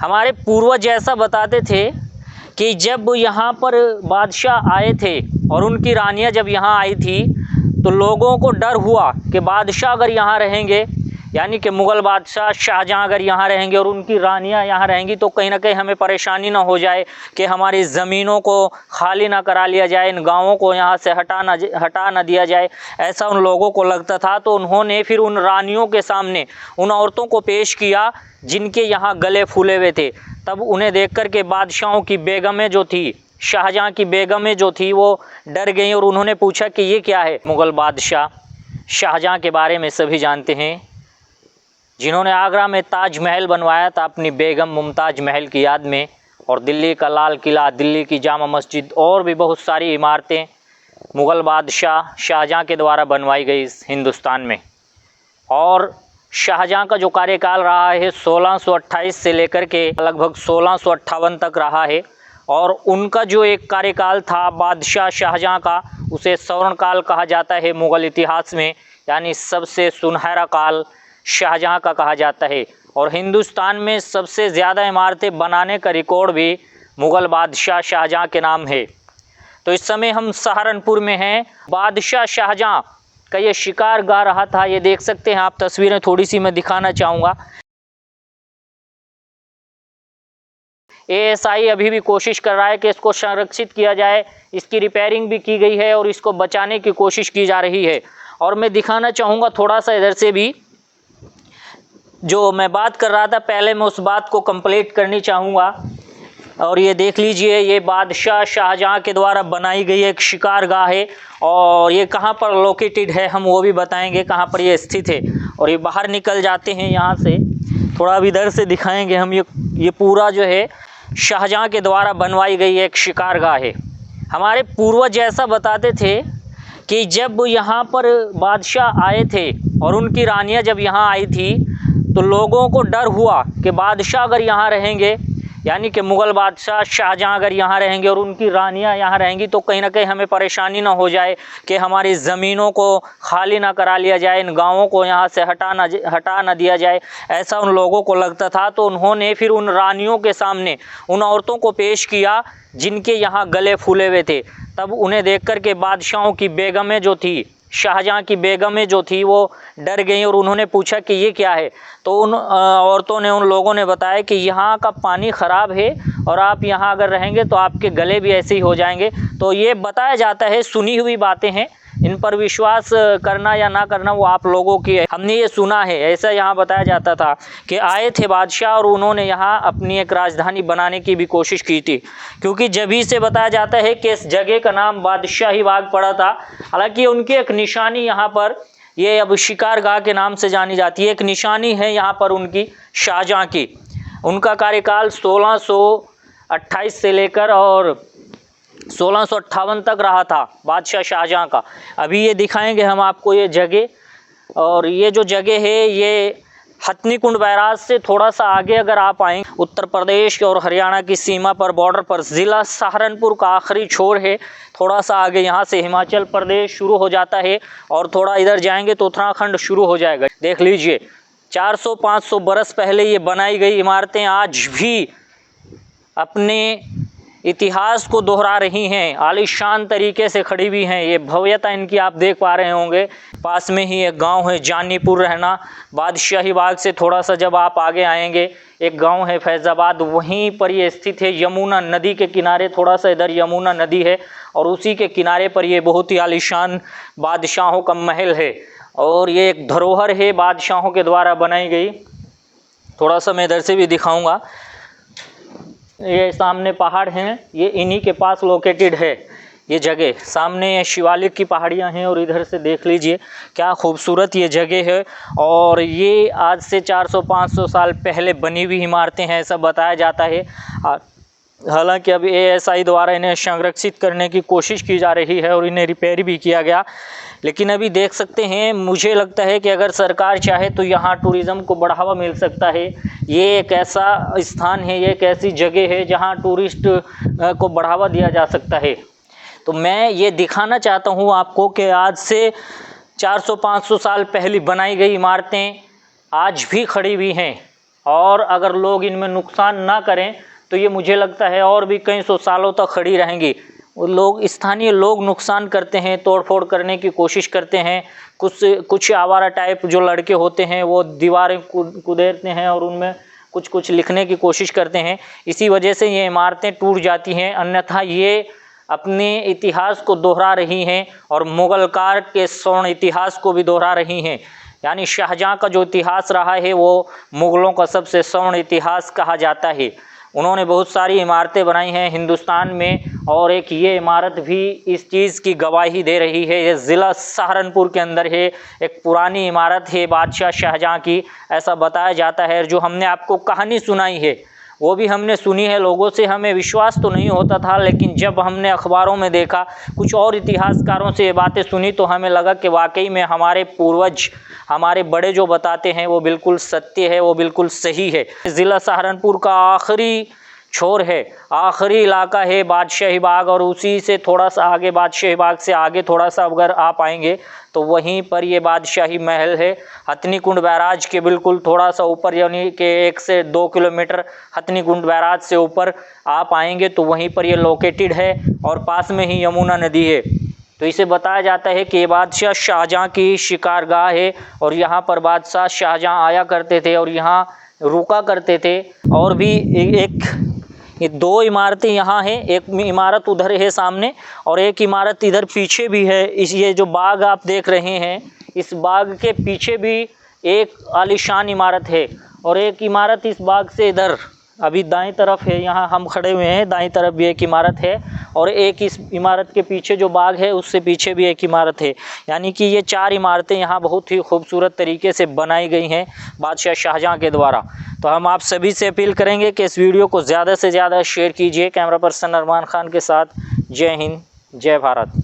हमारे पूर्वज ऐसा बताते थे कि जब यहाँ पर बादशाह आए थे और उनकी रानियाँ जब यहाँ आई थी तो लोगों को डर हुआ कि बादशाह अगर यहाँ रहेंगे, यानी कि मुग़ल बादशाह शाहजहाँ अगर यहाँ रहेंगे और उनकी रानियाँ यहाँ रहेंगी तो कहीं ना कहीं हमें परेशानी ना हो जाए कि हमारी ज़मीनों को खाली ना करा लिया जाए, इन गाँवों को यहाँ से हटा ना दिया जाए, ऐसा उन लोगों को लगता था। तो उन्होंने फिर उन रानियों के सामने उन औरतों को पेश किया जिनके यहाँ गले फूले हुए थे। तब उन्हें देख कर के बादशाहों की बेगमें जो थी, शाहजहाँ की बेगमें जो थी, वो डर गईं और उन्होंने पूछा कि ये क्या है। मुग़ल बादशाह शाहजहाँ के बारे में सभी जानते हैं, जिन्होंने आगरा में ताजमहल बनवाया था अपनी बेगम मुमताज़ महल की याद में, और दिल्ली का लाल किला, दिल्ली की जामा मस्जिद और भी बहुत सारी इमारतें मुग़ल बादशाह शाहजहाँ के द्वारा बनवाई गई इस हिंदुस्तान में। और शाहजहाँ का जो कार्यकाल रहा है 1628 से लेकर के लगभग 1658 तक रहा है। और उनका जो एक कार्यकाल था बादशाह शाहजहाँ का, उसे स्वर्ण काल कहा जाता है मुग़ल इतिहास में, यानी सबसे सुनहरा काल शाहजहाँ का कहा जाता है। और हिंदुस्तान में सबसे ज़्यादा इमारतें बनाने का रिकॉर्ड भी मुग़ल बादशाह शाहजहाँ के नाम है। तो इस समय हम सहारनपुर में हैं। बादशाह शाहजहाँ का ये शिकार गा रहा था, ये देख सकते हैं आप तस्वीरें, थोड़ी सी मैं दिखाना चाहूँगा। एएसआई अभी भी कोशिश कर रहा है कि इसको संरक्षित किया जाए, इसकी रिपेयरिंग भी की गई है और इसको बचाने की कोशिश की जा रही है। और मैं दिखाना चाहूँगा थोड़ा सा इधर से भी, जो मैं बात कर रहा था पहले मैं उस बात को कंप्लीट करनी चाहूँगा। और ये देख लीजिए, ये बादशाह शाहजहाँ के द्वारा बनाई गई एक शिकारगाह है और ये कहाँ पर लोकेटेड है हम वो भी बताएंगे, कहाँ पर ये स्थित है। और ये बाहर निकल जाते हैं यहाँ से, थोड़ा अब इधर से दिखाएंगे हम। ये पूरा जो है शाहजहाँ के द्वारा बनवाई गई एक शिकारगाह है। हमारे पूर्वज ऐसा बताते थे कि जब यहाँ पर बादशाह आए थे और उनकी रानियाँ जब यहाँ आई थी तो लोगों को डर हुआ कि बादशाह अगर यहाँ रहेंगे, यानी कि मुग़ल बादशाह शाहजहाँ अगर यहाँ रहेंगे और उनकी रानियाँ यहाँ रहेंगी तो कहीं ना कहीं हमें परेशानी ना हो जाए कि हमारी ज़मीनों को खाली ना करा लिया जाए, इन गाँवों को यहाँ से हटा ना दिया जाए, ऐसा उन लोगों को लगता था। तो उन्होंने फिर उन रानियों के सामने उन औरतों को पेश किया जिनके यहाँ गले फूले हुए थे। तब उन्हें देख कर के बादशाहों की बेगमें जो थी, शाहजहाँ की बेगमें जो थी, वो डर गईं और उन्होंने पूछा कि ये क्या है। तो उन औरतों ने, उन लोगों ने बताया कि यहाँ का पानी ख़राब है और आप यहाँ अगर रहेंगे तो आपके गले भी ऐसे ही हो जाएंगे। तो ये बताया जाता है, सुनी हुई बातें हैं, इन पर विश्वास करना या ना करना वो आप लोगों की है। हमने ये सुना है, ऐसा यहाँ बताया जाता था कि आए थे बादशाह और उन्होंने यहाँ अपनी एक राजधानी बनाने की भी कोशिश की थी, क्योंकि जब ही से बताया जाता है कि इस जगह का नाम बादशाही बाग पड़ा था। हालांकि उनकी एक निशानी यहाँ पर, ये अब शिकारगाह के नाम से जानी जाती है, एक निशानी है यहाँ पर उनकी, शाहजहाँ की। उनका कार्यकाल 1628 से लेकर और 1658 तक रहा था बादशाह शाहजहाँ का। अभी ये दिखाएंगे हम आपको ये जगह, और ये जो जगह है ये हथनी कुंड बैराज से थोड़ा सा आगे अगर आप आएँ, उत्तर प्रदेश और हरियाणा की सीमा पर, बॉर्डर पर, ज़िला सहारनपुर का आखिरी छोर है। थोड़ा सा आगे यहाँ से हिमाचल प्रदेश शुरू हो जाता है और थोड़ा इधर जाएंगे तो उत्तराखंड शुरू हो जाएगा। देख लीजिए, 400-500 बरस पहले ये बनाई गई इमारतें आज भी अपने इतिहास को दोहरा रही हैं, आलीशान तरीके से खड़ी हुई हैं। ये भव्यता इनकी आप देख पा रहे होंगे। पास में ही एक गांव है जानीपुर रहना, बादशाही बाग से थोड़ा सा जब आप आगे आएंगे एक गांव है फैज़ाबाद, वहीं पर ये स्थित है, यमुना नदी के किनारे। थोड़ा सा इधर यमुना नदी है और उसी के किनारे पर ये बहुत ही आलीशान बादशाहों का महल है और ये एक धरोहर है बादशाहों के द्वारा बनाई गई। थोड़ा सा मैं इधर से भी दिखाऊँगा। ये सामने पहाड़ हैं, ये इन्हीं के पास लोकेटेड है ये जगह। सामने ये शिवालिक की पहाड़ियाँ हैं और इधर से देख लीजिए क्या खूबसूरत ये जगह है। और ये आज से 400-500 साल पहले बनी हुई इमारतें हैं ऐसा बताया जाता है। हालांकि अब एएसआई द्वारा इन्हें संरक्षित करने की कोशिश की जा रही है और इन्हें रिपेयर भी किया गया, लेकिन अभी देख सकते हैं, मुझे लगता है कि अगर सरकार चाहे तो यहाँ टूरिज़्म को बढ़ावा मिल सकता है। ये एक ऐसा स्थान है, ये एक ऐसी जगह है जहाँ टूरिस्ट को बढ़ावा दिया जा सकता है। तो मैं ये दिखाना चाहता हूँ आपको कि आज से 400-500 साल पहले बनाई गई इमारतें आज भी खड़ी हुई हैं और अगर लोग इनमें नुकसान ना करें तो ये मुझे लगता है और भी कई सौ सालों तक खड़ी रहेंगी। लोग, स्थानीय लोग नुकसान करते हैं, तोड़फोड़ करने की कोशिश करते हैं। कुछ आवारा टाइप जो लड़के होते हैं वो दीवारें कुदेरते हैं और उनमें कुछ कुछ लिखने की कोशिश करते हैं। इसी वजह से ये इमारतें टूट जाती हैं, अन्यथा ये अपने इतिहास को दोहरा रही हैं और मुगल काल के स्वर्ण इतिहास को भी दोहरा रही हैं। यानी शाहजहाँ का जो इतिहास रहा है वो मुगलों का सबसे स्वर्ण इतिहास कहा जाता है। उन्होंने बहुत सारी इमारतें बनाई हैं हिंदुस्तान में, और एक ये इमारत भी इस चीज़ की गवाही दे रही है। ये ज़िला सहारनपुर के अंदर है, एक पुरानी इमारत है बादशाह शाहजहाँ की, ऐसा बताया जाता है। जो हमने आपको कहानी सुनाई है वो भी हमने सुनी है लोगों से, हमें विश्वास तो नहीं होता था, लेकिन जब हमने अखबारों में देखा, कुछ और इतिहासकारों से ये बातें सुनी, तो हमें लगा कि वाकई में हमारे पूर्वज, हमारे बड़े जो बताते हैं वो बिल्कुल सत्य है, वो बिल्कुल सही है। ज़िला सहारनपुर का आखिरी छोर है, आखिरी इलाका है बादशाही बाग, और उसी से थोड़ा सा आगे, बादशाही बाग से आगे थोड़ा सा अगर आप आएंगे तो वहीं पर ये बादशाही महल है। हथनी कुंड बैराज के बिल्कुल थोड़ा सा ऊपर, यानी कि 1 से 2 किलोमीटर हथनी कुंड बैराज से ऊपर आप आएंगे तो वहीं पर ये लोकेटेड है, और पास में ही यमुना नदी है। तो इसे बताया जाता है कि ये बादशाह शाहजहाँ की शिकारगाह है, और यहाँ पर बादशाह शाहजहाँ आया करते थे और यहाँ रुका करते थे। और भी ये 2 इमारतें यहाँ हैं, एक इमारत उधर है सामने और एक इमारत इधर पीछे भी है। ये जो बाग आप देख रहे हैं, इस बाग के पीछे भी एक आलीशान इमारत है, और एक इमारत इस बाग से इधर अभी दाईं तरफ है, यहाँ हम खड़े हुए हैं, दाईं तरफ भी एक इमारत है, और एक इस इमारत के पीछे जो बाग है उससे पीछे भी एक इमारत है। यानी कि ये 4 इमारतें यहाँ बहुत ही खूबसूरत तरीके से बनाई गई हैं बादशाह शाहजहाँ के द्वारा। तो हम आप सभी से अपील करेंगे कि इस वीडियो को ज़्यादा से ज़्यादा शेयर कीजिए। कैमरा पर्सन अरमान खान के साथ, जय हिंद, जय भारत।